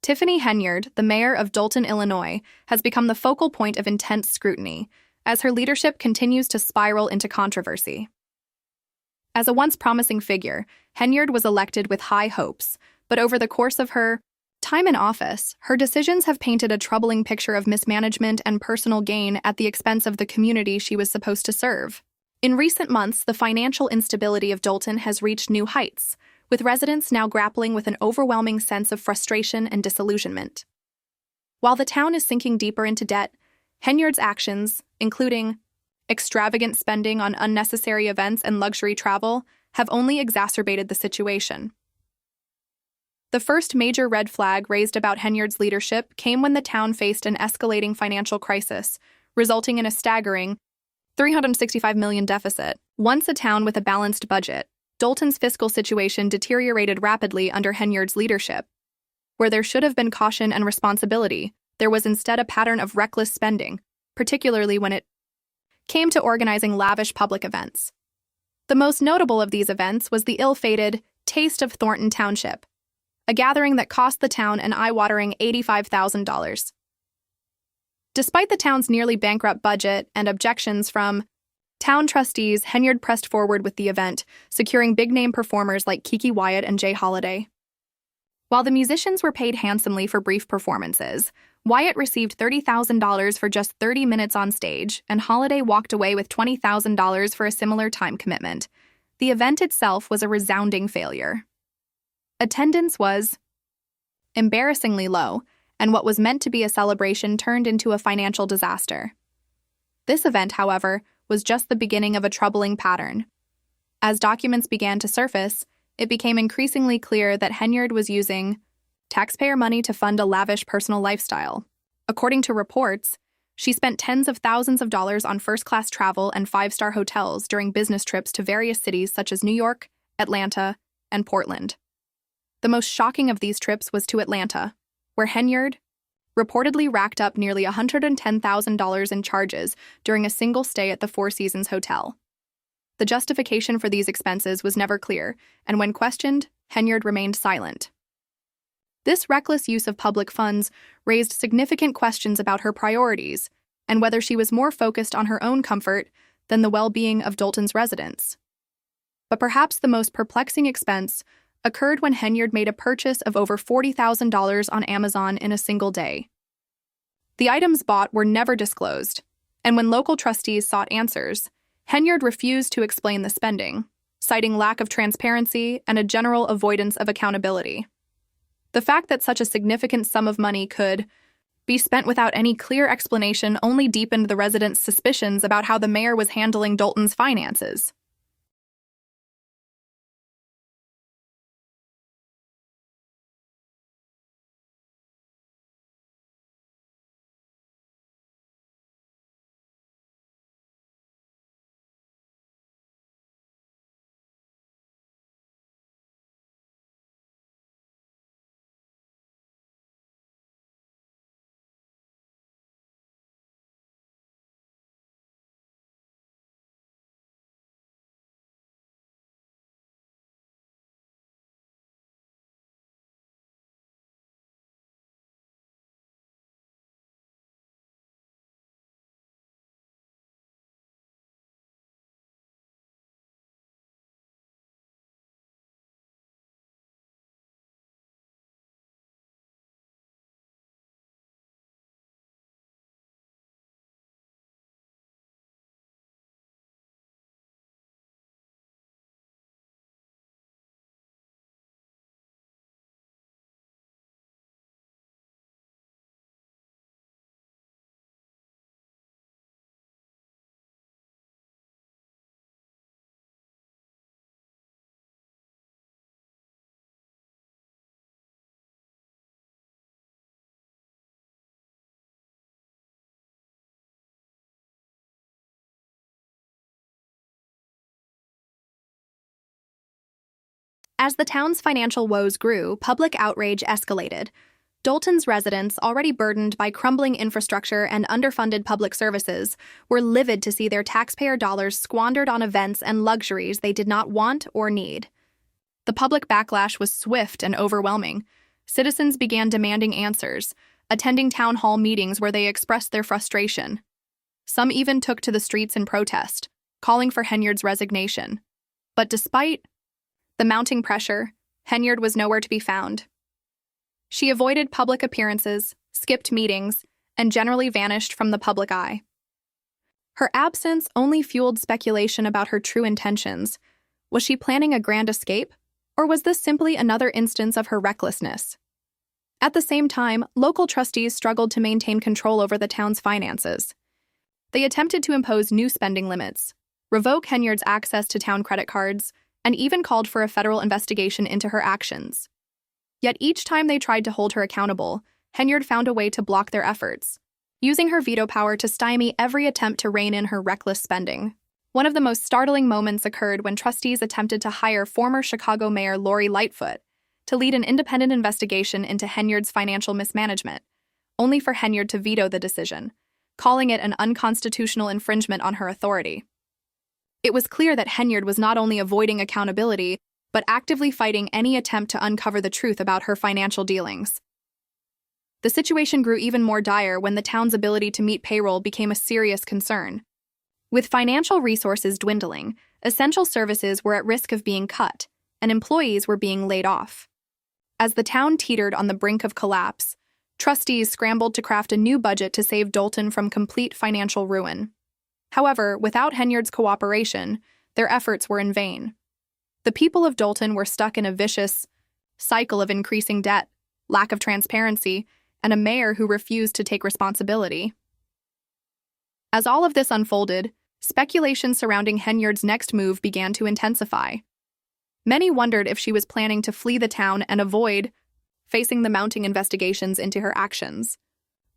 Tiffany Henyard, the mayor of Dolton, Illinois, has become the focal point of intense scrutiny as her leadership continues to spiral into controversy. As a once promising figure, Henyard was elected with high hopes, but over the course of her time in office, her decisions have painted a troubling picture of mismanagement and personal gain at the expense of the community she was supposed to serve. In recent months, the financial instability of Dolton has reached new heights, with residents now grappling with an overwhelming sense of frustration and disillusionment. While the town is sinking deeper into debt, Henyard's actions, including extravagant spending on unnecessary events and luxury travel, have only exacerbated the situation. The first major red flag raised about Henyard's leadership came when the town faced an escalating financial crisis, resulting in a staggering $365 million deficit. Once a town with a balanced budget, Dolton's fiscal situation deteriorated rapidly under Henyard's leadership. Where there should have been caution and responsibility, there was instead a pattern of reckless spending, particularly when it came to organizing lavish public events. The most notable of these events was the ill-fated Taste of Thornton Township, a gathering that cost the town an eye-watering $85,000. Despite the town's nearly bankrupt budget and objections from town trustees, Henyard pressed forward with the event, securing big-name performers like Kiki Wyatt and Jay Holiday. While the musicians were paid handsomely for brief performances, Wyatt received $30,000 for just 30 minutes on stage, and Holiday walked away with $20,000 for a similar time commitment. The event itself was a resounding failure. Attendance was embarrassingly low, and what was meant to be a celebration turned into a financial disaster. This event, however, was just the beginning of a troubling pattern. As documents began to surface, it became increasingly clear that Henyard was using taxpayer money to fund a lavish personal lifestyle. According to reports, she spent tens of thousands of dollars on first-class travel and five-star hotels during business trips to various cities such as New York, Atlanta, and Portland. The most shocking of these trips was to Atlanta, where Henyard reportedly racked up nearly $110,000 in charges during a single stay at the Four Seasons Hotel. The justification for these expenses was never clear, and when questioned, Henyard remained silent. This reckless use of public funds raised significant questions about her priorities and whether she was more focused on her own comfort than the well-being of Dolton's residents. But perhaps the most perplexing expense occurred when Henyard made a purchase of over $40,000 on Amazon in a single day. The items bought were never disclosed, and when local trustees sought answers, Henyard refused to explain the spending, citing lack of transparency and a general avoidance of accountability. The fact that such a significant sum of money could be spent without any clear explanation only deepened the residents' suspicions about how the mayor was handling Dolton's finances. As the town's financial woes grew, public outrage escalated. Dolton's residents, already burdened by crumbling infrastructure and underfunded public services, were livid to see their taxpayer dollars squandered on events and luxuries they did not want or need. The public backlash was swift and overwhelming. Citizens began demanding answers, attending town hall meetings where they expressed their frustration. Some even took to the streets in protest, calling for Henyard's resignation. But despite the mounting pressure, Henyard was nowhere to be found. She avoided public appearances, skipped meetings, and generally vanished from the public eye. Her absence only fueled speculation about her true intentions. Was she planning a grand escape, or was this simply another instance of her recklessness? At the same time, local trustees struggled to maintain control over the town's finances. They attempted to impose new spending limits, revoke Henyard's access to town credit cards, and even called for a federal investigation into her actions. Yet each time they tried to hold her accountable, Henyard found a way to block their efforts, using her veto power to stymie every attempt to rein in her reckless spending. One of the most startling moments occurred when trustees attempted to hire former Chicago Mayor Lori Lightfoot to lead an independent investigation into Henyard's financial mismanagement, only for Henyard to veto the decision, calling it an unconstitutional infringement on her authority. It was clear that Henyard was not only avoiding accountability, but actively fighting any attempt to uncover the truth about her financial dealings. The situation grew even more dire when the town's ability to meet payroll became a serious concern. With financial resources dwindling, essential services were at risk of being cut, and employees were being laid off. As the town teetered on the brink of collapse, trustees scrambled to craft a new budget to save Dolton from complete financial ruin. However, without Henyard's cooperation, their efforts were in vain. The people of Dolton were stuck in a vicious cycle of increasing debt, lack of transparency, and a mayor who refused to take responsibility. As all of this unfolded, speculation surrounding Henyard's next move began to intensify. Many wondered if she was planning to flee the town and avoid facing the mounting investigations into her actions.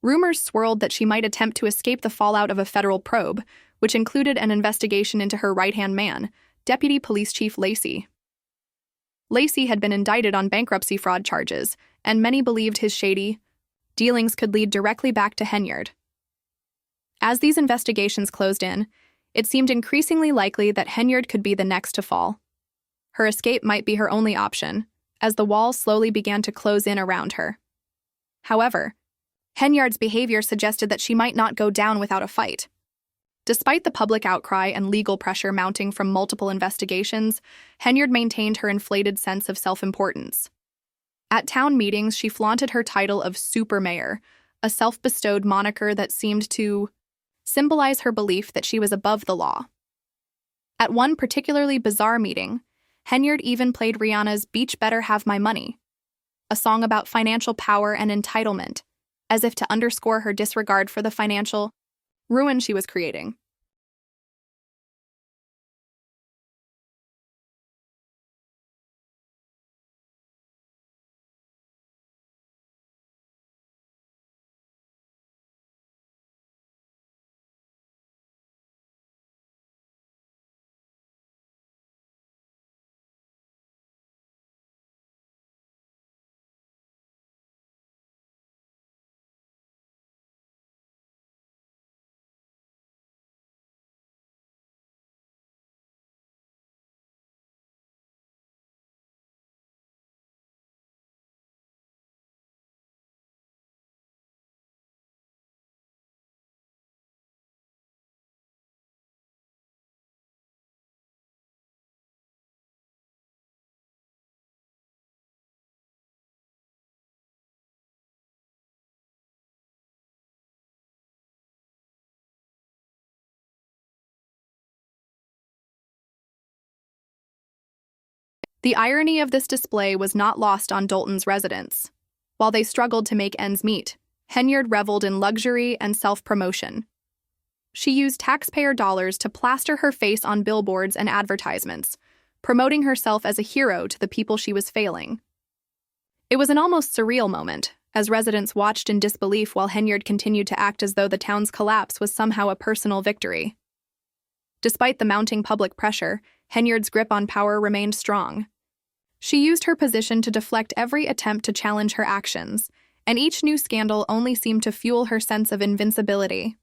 Rumors swirled that she might attempt to escape the fallout of a federal probe, which included an investigation into her right-hand man, Deputy Police Chief Lacey. Lacey had been indicted on bankruptcy fraud charges, and many believed his shady dealings could lead directly back to Henyard. As these investigations closed in, it seemed increasingly likely that Henyard could be the next to fall. Her escape might be her only option, as the walls slowly began to close in around her. However, Henyard's behavior suggested that she might not go down without a fight. Despite the public outcry and legal pressure mounting from multiple investigations, Henyard maintained her inflated sense of self-importance. At town meetings, she flaunted her title of Super Mayor, a self-bestowed moniker that seemed to symbolize her belief that she was above the law. At one particularly bizarre meeting, Henyard even played Rihanna's Beach Better Have My Money, a song about financial power and entitlement, as if to underscore her disregard for the financial ruin she was creating. The irony of this display was not lost on Dolton's residents. While they struggled to make ends meet, Henyard reveled in luxury and self-promotion. She used taxpayer dollars to plaster her face on billboards and advertisements, promoting herself as a hero to the people she was failing. It was an almost surreal moment, as residents watched in disbelief while Henyard continued to act as though the town's collapse was somehow a personal victory. Despite the mounting public pressure, Henyard's grip on power remained strong. She used her position to deflect every attempt to challenge her actions, and each new scandal only seemed to fuel her sense of invincibility.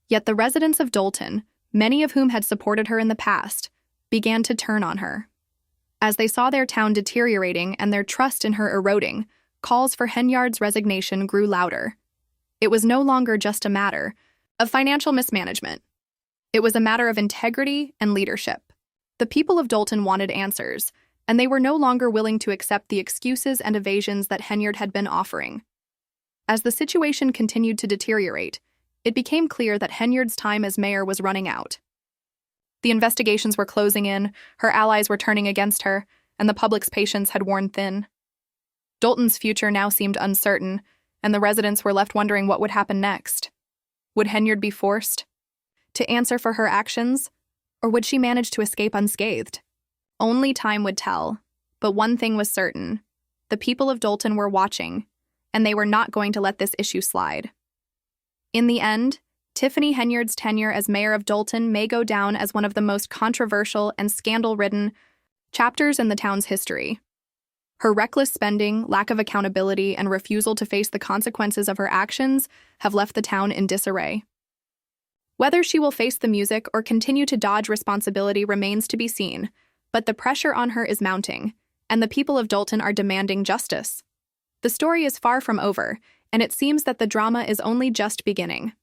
Yet the residents of Dolton, many of whom had supported her in the past, began to turn on her. As they saw their town deteriorating and their trust in her eroding, calls for Henyard's resignation grew louder. It was no longer just a matter of financial mismanagement. It was a matter of integrity and leadership. The people of Dolton wanted answers, and they were no longer willing to accept the excuses and evasions that Henyard had been offering. As the situation continued to deteriorate, it became clear that Henyard's time as mayor was running out. The investigations were closing in, her allies were turning against her, and the public's patience had worn thin. Dolton's future now seemed uncertain, and the residents were left wondering what would happen next. Would Henyard be forced to answer for her actions, or would she manage to escape unscathed? Only time would tell, but one thing was certain. The people of Dolton were watching, and they were not going to let this issue slide. In the end, Tiffany Henyard's tenure as mayor of Dolton may go down as one of the most controversial and scandal-ridden chapters in the town's history. Her reckless spending, lack of accountability, and refusal to face the consequences of her actions have left the town in disarray. Whether she will face the music or continue to dodge responsibility remains to be seen, but the pressure on her is mounting, and the people of Dolton are demanding justice. The story is far from over, and it seems that the drama is only just beginning.